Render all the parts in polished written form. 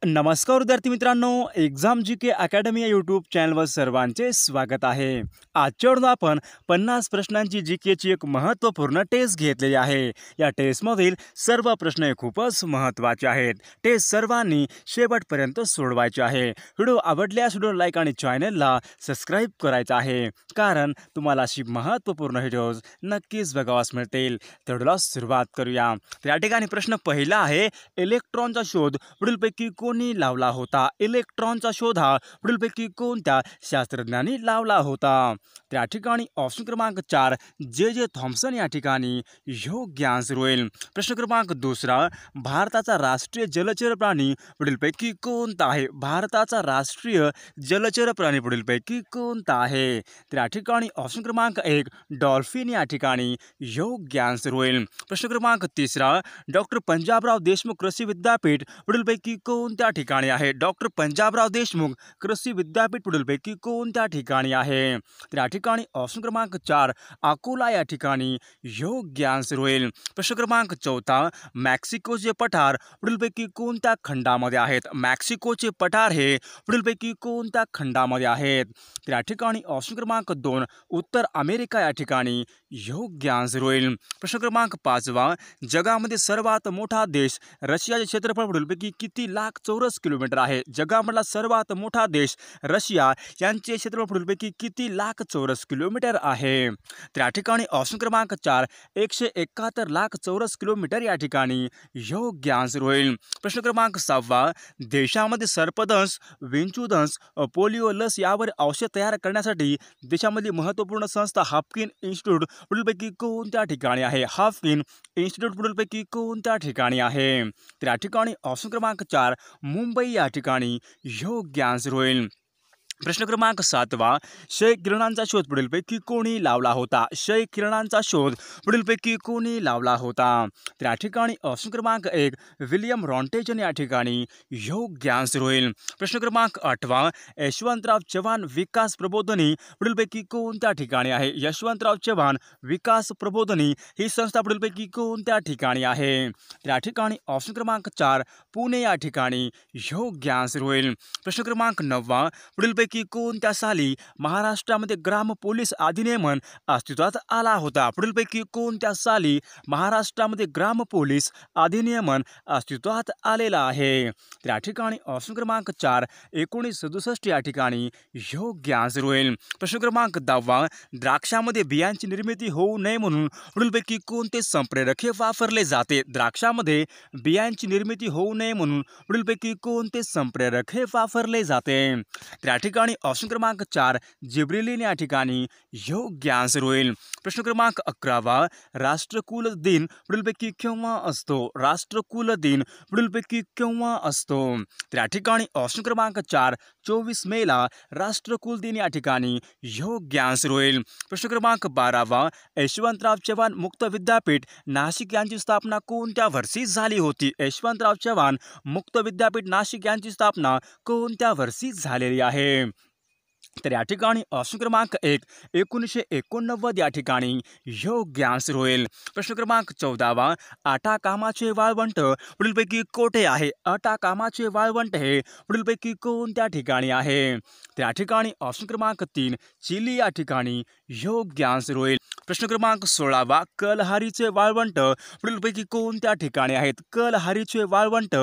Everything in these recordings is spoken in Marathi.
नमस्कार विद्यार्थी मित्रांनो, एक्झाम जी के अकॅडमी या यूट्यूब चॅनलवर सर्वांचे स्वागत आहे। आजच्या व्हिडिओत आपण 50 प्रश्नांची जी केची एक महत्त्वपूर्ण टेस्ट घेतलेली आहे। या टेस्टमधील सर्व प्रश्न खूपच महत्त्वाचे आहेत। टेस्ट सर्वांनी शेवटपर्यंत सोडवायचे आहे। व्हिडिओ आवडल्यास व्हिडिओ लाईक आणि चॅनलला सबस्क्राईब करायचं आहे, कारण तुम्हाला अशी महत्त्वपूर्ण व्हिडिओज नक्कीच बघावास मिळतील। तर व्हिडिओला सुरुवात करूया। तर या ठिकाणी प्रश्न पहिला आहे, इलेक्ट्रॉनचा शोध पुढीलपैकी कोणी लावला होता? इलेक्ट्रॉनचा शोध हा पुढीलपैकी कोणत्या शास्त्रज्ञांनी लावला होता? तर या ठिकाणी ऑप्शन क्रमांक 4 जे थॉम्सन या ठिकाणी योग्य आन्सर होईल। प्रश्न क्रमांक दुसरा, भारताचा राष्ट्रीय जलचर प्राणी पुढीलपैकी कोणता आहे? भारताचा राष्ट्रीय जलचर प्राणी पुढीलपैकी कोणता आहे? तर या ठिकाणी ऑप्शन क्रमांक 1 डॉल्फिन या ठिकाणी योग्य आन्सर होईल। प्रश्न क्रमांक तिसरा, डॉक्टर पंजाबराव देशमुख कृषी विद्यापीठ पुढीलपैकी कोणत्या ठिकाणी आहे? डॉक्टर पंजाबराव देशमुख कृषी विद्यापीठ पुढीलपैकी कोणत्या ठिकाणी आहे? तर या ठिकाणी ऑप्शन क्रमांक 4 अकोला या ठिकाणी योग्य आन्सर होईल। प्रश्न क्रमांक चौथा, मेक्सिकोचे पठार पुढीलपैकी कोणत्या खंडामध्ये आहेत? मेक्सिकोचे पठार हे पुढीलपैकी कोणत्या खंडामध्ये आहेत? तर या ठिकाणी ऑप्शन क्रमांक 2 उत्तर अमेरिका या ठिकाणी योग्य आन्सर होईल। प्रश्न क्रमांक 5, जगामध्ये सर्वात मोठा देश रशियाचे क्षेत्रफळ पुढीलपैकी किती लाख चौरस किलोमीटर आहे? जगामधला सर्वात मोठा देश रशिया यांचे क्षेत्रफळ पुढीलपैकी किती लाख चौरस किलोमीटर आहे? तर या ठिकाणी ऑप्शन क्रमांक 4 171 लाख चौरस किलोमीटर या ठिकाणी योग्य आन्सर होईल। प्रश्न क्रमांक 6, देशामध्ये सर्पदंश, विंचूदंश, पोलिओ लस यावर औषध तयार करण्यासाठी देशामधली महत्त्वपूर्ण संस्था हाफकिन इन्स्टिट्यूट पुढीलपैकी कोणत्या ठिकाणी आहे? हाफकिन इन्स्टिट्यूट पुढीलपैकी कोणत्या ठिकाणी आहे? तर या ठिकाणी ऑप्शन क्रमांक 4 मुंबई या ठिकाणी योग्य आन्सर होईल। प्रश्न क्रमांक 7, क्षय किरणांचा शोध पुढीलपैकी कोणी लावला होता? क्षय किरणांचा शोध पुढीलपैकी कोणी लावला होता? तर या ठिकाणी ऑप्शन क्रमांक 1 विलियम रॉन्टेजन या ठिकाणी योग्य आन्सर होईल। प्रश्न क्रमांक 8, यशवंतराव चव्हाण विकास प्रबोधिनी पुढीलपैकी कोणत्या ठिकाणी आहे? यशवंतराव चव्हाण विकास प्रबोधिनी ही संस्था पुढीलपैकी कोणत्या ठिकाणी आहे? तर या ठिकाणी ऑप्शन क्रमांक 4 पुणे या ठिकाणी योग्य आन्सर होईल। प्रश्न क्रमांक 9, पुढीलपैकी कोणत्या साली महाराष्ट्रामध्ये ग्राम पोलीस अधिनियम अस्तित्वात आला होता? पुढीलपैकी कोणत्या साली महाराष्ट्रामध्ये ग्राम पोलीस अधिनियम अस्तित्वात आलेला आहे? तर या ठिकाणी ऑप्शन क्रमांक 4 1967 या ठिकाणी योग्य आन्सर होईल। प्रश्न क्रमांक 10, द्राक्षामध्ये बियांची निर्मिती होऊ नये म्हणून पुढीलपैकी कोणते संप्रेरक हे वापरले जाते? द्राक्षामध्ये बियांची निर्मिती होऊ नये म्हणून पुढीलपैकी कोणते संप्रेरक हे वापरले जाते? तर या ठिकाणी ऑप्शन क्रमांक 4 जिब्रेलिन या ठिकाणी योग्य आन्सर होईल। प्रश्न क्रमांक 11, राष्ट्रकुल दिन पुढीलपैकी केव्हा असतो? राष्ट्रकुल दिन पुढीलपैकी केव्हा असतो? तर या ठिकाणी ऑप्शन क्रमांक 4 24 मेला राष्ट्रकुल दिन या ठिकाणी योग्य आन्सर होईल। प्रश्न क्रमांक 12, यशवंतराव चव्हाण मुक्त विद्यापीठ नाशिक यांची स्थापना कोणत्या वर्षी झाली होती? यशवंतराव चव्हाण मुक्त विद्यापीठ नाशिक यांची स्थापना कोणत्या वर्षी झालेली आहे? तर या ठिकाणी ऑप्शन क्रमांक 1 1989 या ठिकाणी योग्य आन्सर होईल। प्रश्न क्रमांक 14, आटाकामाचे वाळवंट पुढीलपैकी कोठे आहे? आटाकामाचे वाळवंट हे पुढीलपैकी कोणत्या ठिकाणी आहे? तर या ठिकाणी ऑप्शन क्रमांक 3 चिली या ठिकाणी योग्य आन्सर होईल। प्रश्न क्रमांक 16, कलहारीचे वाळवंट पुढीलपैकी कोणत्या ठिकाणी आहेत? कलहारीचे वाळवंट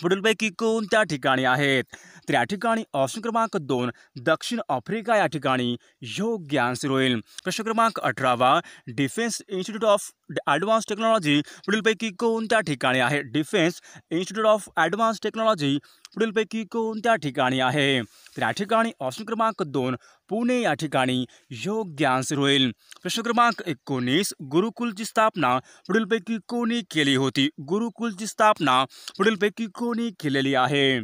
पुढीलपैकी कोणत्या ठिकाणी आहेत? तर या ठिकाणी ऑप्शन क्रमांक 2 दक्षिण आफ्रिका या ठिकाणी योग्य आन्सर होईल। प्रश्न क्रमांक 18, defence institute of advance technology पुढीलपैकी कोणत्या ठिकाणी आहे? Defence institute of advance technology पुढीलपैकी कोणत्या ठिकाणी आहे? तर या ठिकाणी ऑप्शन क्रमांक 2 पुणे या ठिकाणी योग्य आन्सर होईल। प्रश्न क्रमांक 19, गुरुकुलची स्थापना पुढीलपैकी कोणी केली होती? गुरुकुलची स्थापना पुढीलपैकी कोणी केलेली आहे?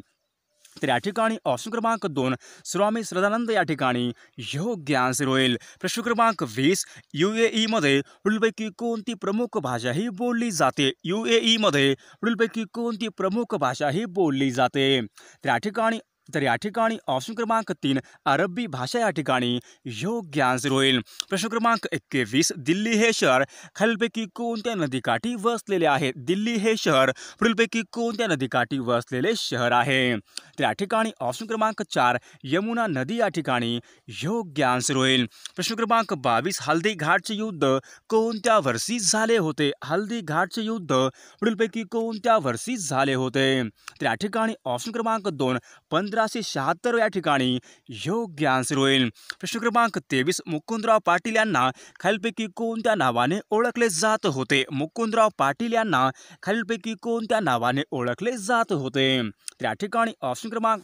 तर या ठिकाणी ऑप्शन क्रमांक 2 स्वामी श्रद्धानंद या ठिकाणी योग्य आन्सर होईल। प्रश्न क्रमांक 20, UAE मध्ये पुढीलपैकी कोणती प्रमुख भाषा ही बोलली जाते? UAE मध्ये पुढीलपैकी कोणती प्रमुख भाषा ही बोलली जाते? तर या ठिकाणी तर या ठिकाणी ऑप्शन क्रमांक 3 अरबी भाषा या ठिकाणी योग्य आन्सर होईल. प्रश्न क्रमांक 21 दिल्ली हे शहर खालीलपैकी कोणत्या नदीकाठी वसलेले आहे? दिल्ली हे शहर पुढीलपैकी कोणत्या नदीकाठी वसलेले शहर आहे? तर या ठिकाणी ऑप्शन क्रमांक 4 यमुना नदी या ठिकाणी योग्य आन्सर होईल. प्रश्न क्रमांक 22 हल्दी घाटचे युद्ध कोणत्या वर्षी झाले होते? हल्दी घाटचे युद्ध पुढीलपैकी कोणत्या वर्षी झाले होते? तर या ठिकाणी ऑप्शन क्रमांक 2 1576 या ठिकाणी योग्य आन्सर होईल. प्रश्न क्रमांक 23 मुकुंदराव पाटील यांना खालीलपैकी कोणत्या नावाने ओळखले जात होते? मुकुंदराव पाटील यांना खालीलपैकी कोणत्या नावाने ओळखले जात होते? तर या ठिकाणी ऑप्शन क्रमांक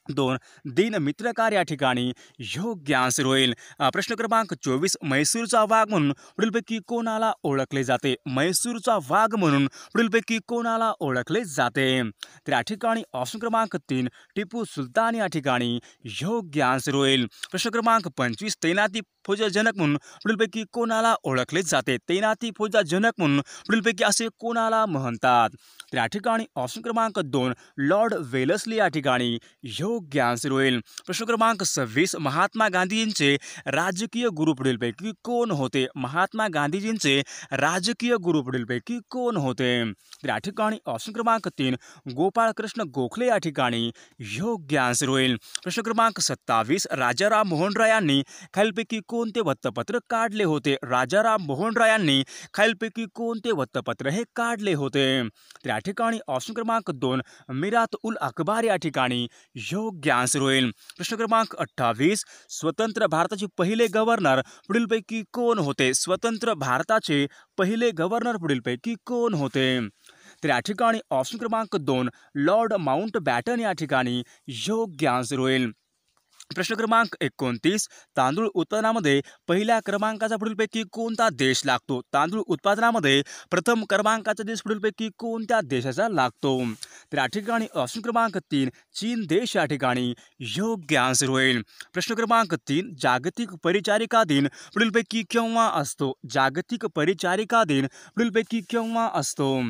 2 दीन मित्रकार या ठिकाणी योग्य आन्सर होईल. प्रश्न क्रमांक 24 म्हैसूरचा वाघ म्हणून पुढीलपैकी कोणाला ओळखले जाते? म्हैसूरचा वाघ म्हणून पुढीलपैकी कोणाला ओळखले जाते? तर या ठिकाणी ऑप्शन क्रमांक 3 टिपू सुलतान या ठिकाणी योग्य आन्सर होईल. प्रश्न क्रमांक 25 तैनाती फौजा जनक म्हणून पुढीलपैकी कोणाला ओळखले जाते? तैनाती फौजा जनक म्हणून पुढीलपैकी असे कोणाला म्हणतात? तर या ठिकाणी ऑप्शन क्रमांक 2 लॉर्ड वेलस्ली या ठिकाणी योग्य आन्सर होईल. प्रश्न क्रमांक 26 महात्मा गांधींचे राजकीय गुरु पुढीलपैकी कोण होते? महात्मा गांधीजींचे राजकीय गुरु पुढीलपैकी कोण होते? तर या ठिकाणी ऑप्शन क्रमांक 3 गोपाळकृष्ण गोखले या ठिकाणी योग्य आन्सर होईल. प्रश्न क्रमांक 27 राजाराम मोहन राय यांनी खालीलपैकी कोणते वृत्तपत्र काढले होते? राजाराम मोहन राय यांनी खालीलपैकी कोणते वृत्तपत्र हे काढले होते? तर या ठिकाणी ऑप्शन क्रमांक 2 मिरात उल अखबार या ठिकाणी योग्य आन्सर होईल. प्रश्न क्रमांक 28 स्वतंत्र भारताचे पहिले गव्हर्नर पुढीलपैकी कोण होते? स्वतंत्र भारताचे पहिले गव्हर्नर पुढीलपैकी कोण होते? तर या ठिकाणी ऑप्शन क्रमांक 2 लॉर्ड माउंटबॅटन या ठिकाणी योग्य आन्सर होईल. प्रश्न क्रमांक 29 तांदूळ उत्पादनामध्ये पहिल्या क्रमांकाचा पुढीलपैकी कोणता देश लागतो? तांदूळ उत्पादनामध्ये प्रथम क्रमांकाचा देश पुढीलपैकी कोणत्या देशाचा लागतो? तर या ठिकाणी ऑप्शन क्रमांक 3 चीन देश या ठिकाणी योग्य आन्सर होईल. प्रश्न क्रमांक 3 जागतिक परिचारिका दिन पुढीलपैकी केव्हा असतो? जागतिक परिचारिका दिन पुढीलपैकी केव्हा असतो?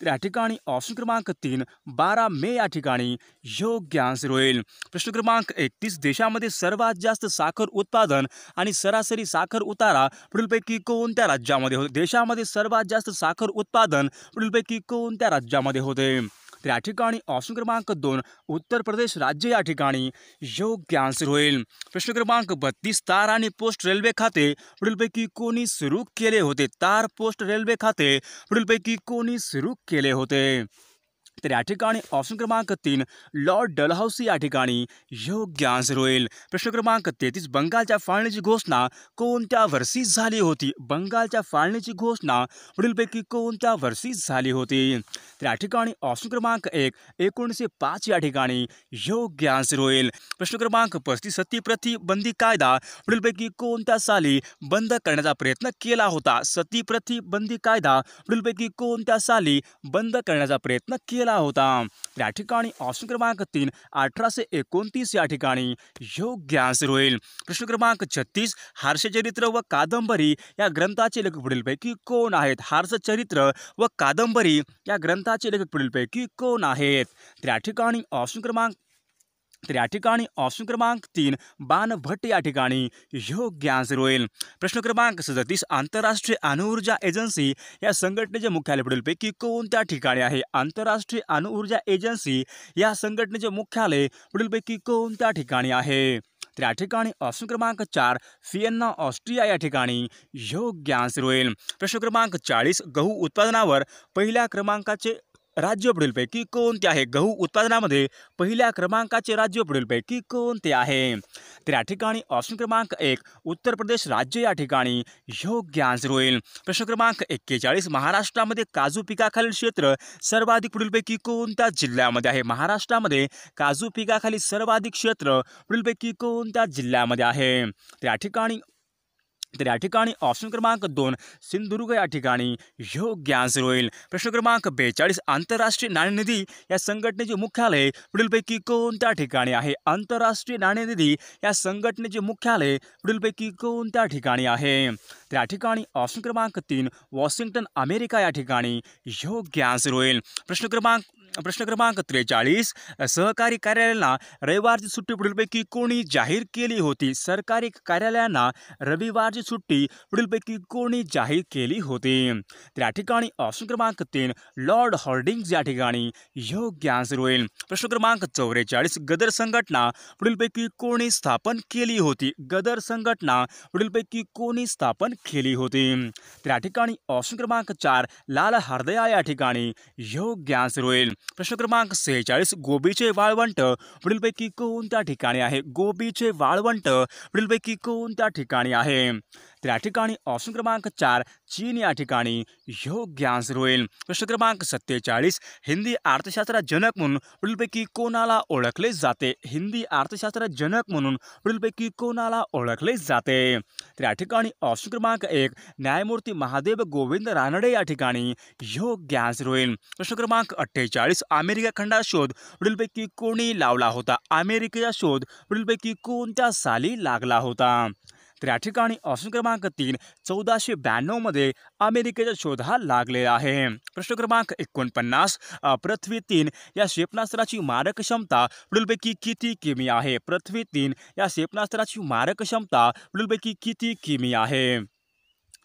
तर या ठिकाणी ऑप्शन क्रमांक 3 12 मे या ठिकाणी योग्य आन्सर होईल. प्रश्न क्रमांक 31 देशामध्ये सर्वात जास्त साखर उत्पादन आणि सरासरी साखर उतारा पुढीलपैकी कोणत्या राज्यामध्ये होते? देशामध्ये सर्वात जास्त साखर उत्पादन पुढीलपैकी कोणत्या राज्यामध्ये होते? तर या ठिकाणी ऑप्शन क्रमांक 2 उत्तर प्रदेश राज्य या ठिकाणी योग्य आन्सर होईल. प्रश्न क्रमांक 32 तार आणि पोस्ट रेल्वे खाते पुढीलपैकी कोणी सुरू केले होते? तार पोस्ट रेल्वे खाते पुढीलपैकी कोणी सुरू केले होते? तर या ठिकाणी ऑप्शन क्रमांक 3 लॉर्ड डलहौसी या ठिकाणी योग्य आन्सर होईल. प्रश्न क्रमांक 33 बंगालच्या फाळणीची घोषणा कोणत्या वर्षी झाली होती? बंगालच्या फाळणीची घोषणा पुढीलपैकी कोणत्या वर्षी झाली होती? तर या ठिकाणी ऑप्शन क्रमांक 1 1905 या ठिकाणी योग्य आन्सर होईल. प्रश्न क्रमांक 35 सतीप्रती बंदी कायदा पुढीलपैकी कोणत्या साली बंद करण्याचा प्रयत्न केला होता? सतीप्रती बंदी कायदा पुढीलपैकी कोणत्या साली बंद करण्याचा प्रयत्न केला होता? या ठिकाणी ऑप्शन क्रमांक 3 1829 या ठिकाणी योग्य आन्सर होईल. प्रश्न क्रमांक 36 हर्षचरित्र व कादंबरी या ग्रंथाचे लेखक पुढीलपैकी कोण आहेत? हर्षचरित्र व कादंबरी या ग्रंथाचे लेखक पुढीलपैकी कोण आहेत? तर या ठिकाणी ऑप्शन क्रमांक 3 बाणभट्ट या ठिकाणी योग्य आन्सर होईल. प्रश्न क्रमांक 37 आंतरराष्ट्रीय अणुऊर्जा एजन्सी या संघटनेचे मुख्यालय पुढीलपैकी कोणत्या ठिकाणी आहे? आंतरराष्ट्रीय अणुऊर्जा एजन्सी या संघटनेचे मुख्यालय पुढीलपैकी कोणत्या ठिकाणी आहे? तर या ठिकाणी ऑप्शन क्रमांक 4 व्हिएन्ना ऑस्ट्रिया या ठिकाणी योग्य आन्सर होईल. प्रश्न क्रमांक 40 गहू उत्पादनावर पहिल्या क्रमांकाचे राज्य पुढीलपैकी कोणते आहे? गहू उत्पादनामध्ये पहिल्या क्रमांकाचे राज्य पुढीलपैकी कोणते आहे? तर या ठिकाणी ऑप्शन क्रमांक 1 उत्तर प्रदेश राज्य या ठिकाणी योग्य आन्सर होईल. प्रश्न क्रमांक 41 महाराष्ट्रामध्ये काजू पिकाखालील क्षेत्र सर्वाधिक पुढीलपैकी कोणत्या जिल्ह्यामध्ये आहे? महाराष्ट्रामध्ये काजू पिकाखाली सर्वाधिक क्षेत्र पुढीलपैकी कोणत्या जिल्ह्यामध्ये आहे? तर या ठिकाणी ऑप्शन क्रमांक 2 सिंधुदुर्ग या ठिकाणी योग्य आन्सर होईल. प्रश्न क्रमांक 42 आंतरराष्ट्रीय नाणेनिधी या संघटनेचे मुख्यालय पुढीलपैकी कोणत्या ठिकाणी आहे? आंतरराष्ट्रीय नाणेनिधी या संघटनेचे मुख्यालय पुढीलपैकी कोणत्या ठिकाणी आहे? तर या ठिकाणी ऑप्शन क्रमांक 3 वॉशिंग्टन अमेरिका या ठिकाणी योग्य आन्सर होईल. प्रश्न क्रमांक प्रश्न क्रमांक 43, सहकारी कार्यालयांना रविवारची सुट्टी पुढीलपैकी कोणी जाहीर केली होती? सरकारी कार्यालयांना रविवारची सुट्टी पुढीलपैकी कोणी जाहीर केली होती? तर या ठिकाणी ऑप्शन क्रमांक 3 लॉर्ड हॉर्डिंग्ज या ठिकाणी योग्य आन्सर होईल. प्रश्न क्रमांक 44, गदर संघटना पुढीलपैकी कोणी स्थापन केली होती? गदर संघटना पुढीलपैकी कोणी स्थापन केली होती? तर या ठिकाणी ऑप्शन क्रमांक 4 लाल हरदया या ठिकाणी योग्य आन्सर होईल. प्रश्न क्रमांक 46, गोबीचे वाळवंट पुढीलपैकी कोणत्या ठिकाणी आहे? गोबीचे वाळवंट पुढीलपैकी कोणत्या ठिकाणी आहे? तर या ठिकाणी ऑप्शन क्रमांक 4 चीन या ठिकाणी योग्य आन्सर होईल. प्रश्न क्रमांक 47, हिंदी अर्थशास्त्रात जनक म्हणून पुढीलपैकी कोणाला ओळखले जाते? हिंदी अर्थशास्त्रात जनक म्हणून पुढीलपैकी कोणाला ओळखले जाते? तर या ठिकाणी ऑप्शन क्रमांक 1 न्यायमूर्ती महादेव गोविंद रानडे या ठिकाणी योग्य आन्सर होईल. प्रश्न क्रमांक 48, अमेरिका खंडाचा शोध पुढीलपैकी कोणी लावला होता? अमेरिकेचा शोध पुढीलपैकी कोणत्या साली लागला होता? तर या ठिकाणी ऑप्शन क्रमांक 3 1492 मध्ये अमेरिकेचा शोध हा लागलेला आहे. प्रश्न क्रमांक 49, पृथ्वी 3 या क्षेपणास्त्राची मारक क्षमता पुढीलपैकी किती किमी आहे? पृथ्वी 3 या क्षेपणास्त्राची मारक क्षमता पुढीलपैकी किती किमी आहे?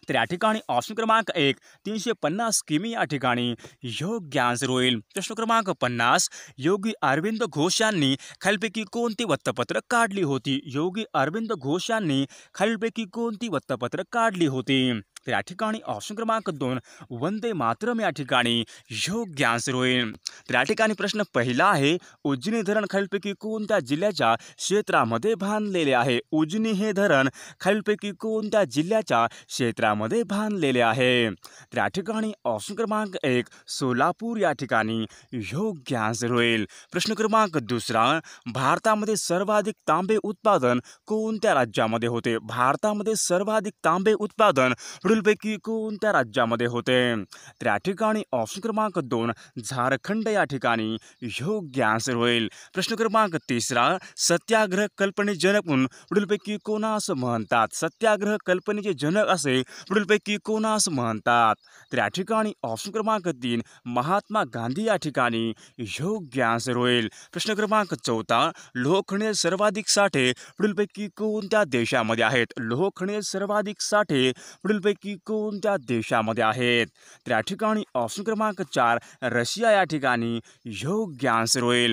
तर या ठिकाणी ऑप्शन क्रमांक 1 350 किमी या ठिकाणी योग्य आन्सर होईल. प्रश्न क्रमांक 50, योगी अरविंद घोष यांनी खालीलपैकी कोणती वृत्तपत्र काढली होती? योगी अरविंद घोष यांनी खालीलपैकी कोणती वृत्तपत्र काढली होती? तर या ठिकाणी ऑप्शन क्रमांक 2 वंदे मातरम या ठिकाणी योग्य आन्सर होईल. तर या ठिकाणी प्रश्न पहिला आहे, उजनी धरण खालीलपैकी कोणत्या जिल्ह्याच्या क्षेत्रामध्ये बांधलेले आहे? उजनी हे धरण खालीलपैकी कोणत्या जिल्ह्याच्या क्षेत्रामध्ये बांधलेले आहे? तर या ठिकाणी ऑप्शन क्रमांक 1 सोलापूर या ठिकाणी योग्य आन्सर होईल. प्रश्न क्रमांक 2, भारतामध्ये सर्वाधिक तांबे उत्पादन कोणत्या राज्यामध्ये होते? भारतामध्ये सर्वाधिक तांबे उत्पादन पुढीलपैकी कोणत्या राज्यामध्ये होते? तर या ठिकाणी ऑप्शन क्रमांक 2 झारखंड या ठिकाणी योग्य आन्सर होईल. प्रश्न क्रमांक 3, सत्याग्रह कल्पनेचे जनक म्हणून पुढीलपैकी कोणास म्हणतात? सत्याग्रह कल्पनेचे जनक असे पुढीलपैकी कोणास म्हणतात? तर या ठिकाणी ऑप्शन क्रमांक 3 महात्मा गांधी या ठिकाणी योग्य आन्सर होईल. प्रश्न क्रमांक 4, लोहखनिज सर्वाधिक साठे पुढीलपैकी कोणत्या देशामध्ये आहेत? लोहखनिज सर्वाधिक साठे पुढीलपैकी कोणत्या देशामध्ये आहेत? तर या ठिकाणी ऑप्शन क्रमांक 4 रशिया या ठिकाणी योग्य आन्सर होईल.